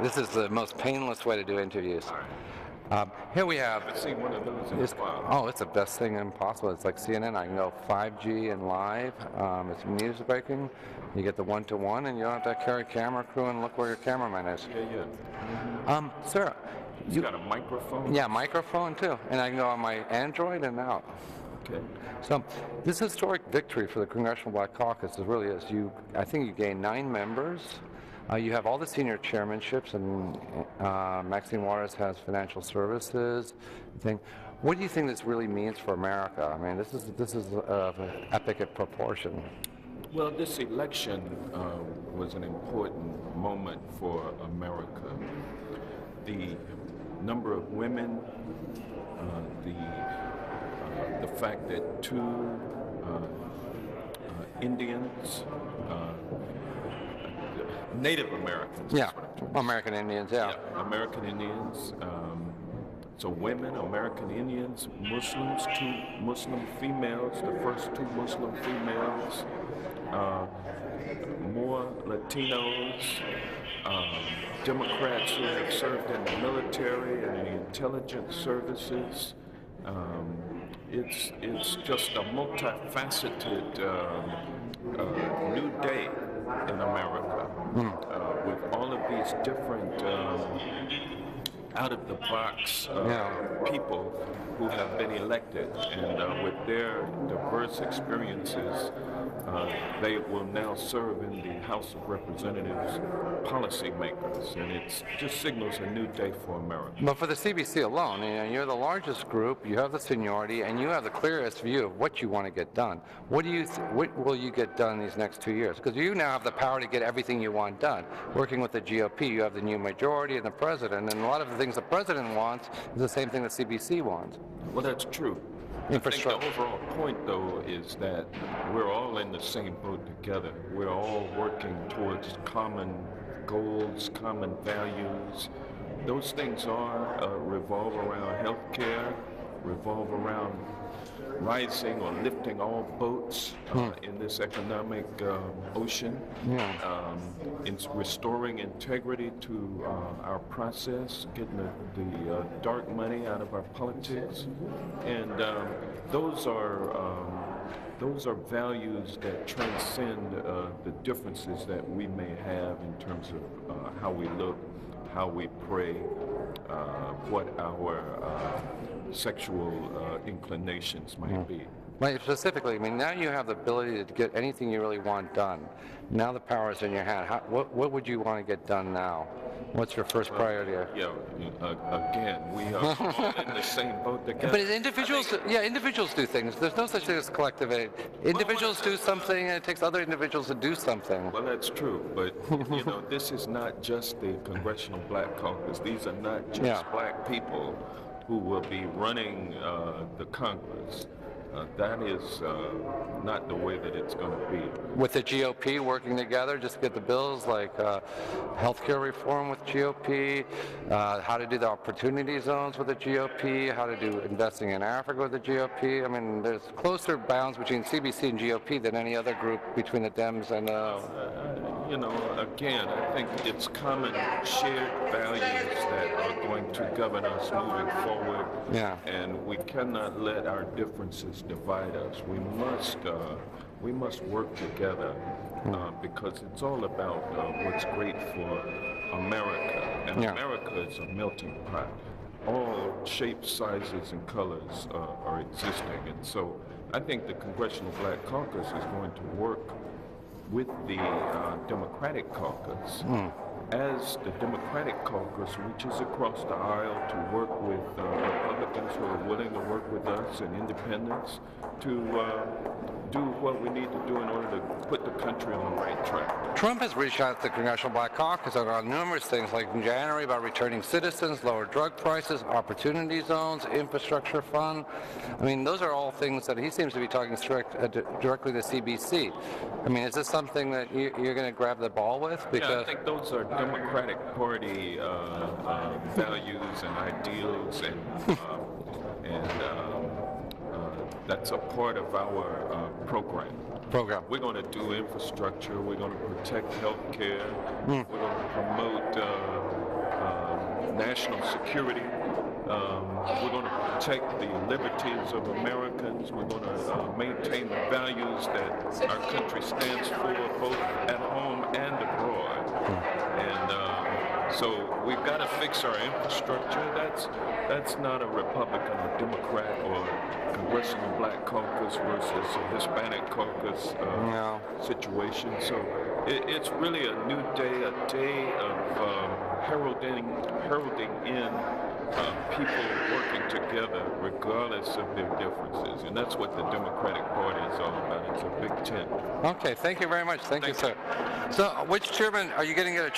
This is the most painless way to do interviews. Here we have. I've seen one of those in a while. Oh, it's the best thing impossible. It's like CNN. I can go 5G and live. It's music breaking. You get the one-to-one, and you don't have to carry a camera crew and look where your cameraman is. Yeah. Sir, You got a microphone? yeah, microphone too, and I can go on my Android and out. Okay. So this historic victory for the Congressional Black Caucus really is. I think you gained 9 members. You have all the senior chairmanships, and Maxine Waters has financial services. What do you think this really means for America? I mean, this is epic in proportion. Well, this election was an important moment for America. The number of women, the fact that 2 Indians, Native Americans. Yeah, American Indians, yeah. American Indians. So women, American Indians, Muslims, 2 Muslim females, the first 2 Muslim females, more Latinos, Democrats who have served in the military and the intelligence services. It's just a multifaceted new day in America, with all of these different out-of-the-box people who have been elected, and with their diverse experiences, they will now serve in the House of Representatives policymakers, and it just signals a new day for America. But for the CBC alone, you're the largest group, you have the seniority, and you have the clearest view of what you want to get done. What will you get done these next 2 years? Because you now have the power to get everything you want done. Working with the GOP, you have the new majority and the president, and a lot of the things the president wants is the same thing the CBC wants. Well, that's true. I think the overall point, though, is that we're all in the same boat together. We're all working towards common goals, common values. Those things revolve around healthcare, revolve around rising or lifting all boats in this economic ocean. It's restoring integrity to our process, getting the dark money out of our politics, and those are values that transcend the differences that we may have in terms of how we look, how we pray, what our sexual inclinations might be. Right, specifically, I mean, now you have the ability to get anything you really want done. Now the power is in your hand. What would you want to get done now? What's your first priority? Again, we are all in the same boat together. But individuals do things. There's no such thing as collective aid. Individuals do something, and it takes other individuals to do something. Well, that's true, but this is not just the Congressional Black Caucus. These are not just black people who will be running the Congress. That is not the way that it's going to be. With the GOP working together, just to get the bills like healthcare reform with GOP, how to do the opportunity zones with the GOP, how to do investing in Africa with the GOP. I mean, there's closer bounds between CBC and GOP than any other group between the Dems and. Again, I think it's common shared values that are going to govern us moving forward. And we cannot let our differences divide us. We must work together because it's all about what's great for America. And America is a melting pot. All shapes, sizes, and colors are existing. And so I think the Congressional Black Caucus is going to work with the Democratic Caucus as the Democratic Caucus reaches across the aisle to work with Republicans who are willing to work with us and independents to do what we need to do in order to put the country on the right track. Trump has reached out to the Congressional Black Caucus on numerous things, like in January about returning citizens, lower drug prices, opportunity zones, infrastructure fund. I mean, those are all things that he seems to be talking directly to CBC. I mean, is this something that you're going to grab the ball with? Because I think those are Democratic Party values and ideals, and that's a part of our program. We're going to do infrastructure. We're going to protect health care. We're going to promote national security. We're going to protect the liberties of Americans. We're going to maintain the values that our country stands for, both at home and abroad. And so we've got to fix our infrastructure. That's not a Republican or Democrat or Congressional Black Caucus versus a Hispanic caucus situation. So it's really a new day, a day of heralding in people working together regardless of their differences. And that's what the Democratic Party is all about. It's a big tent. Okay, thank you very much. Thank you, sir. So which chairman are you getting at a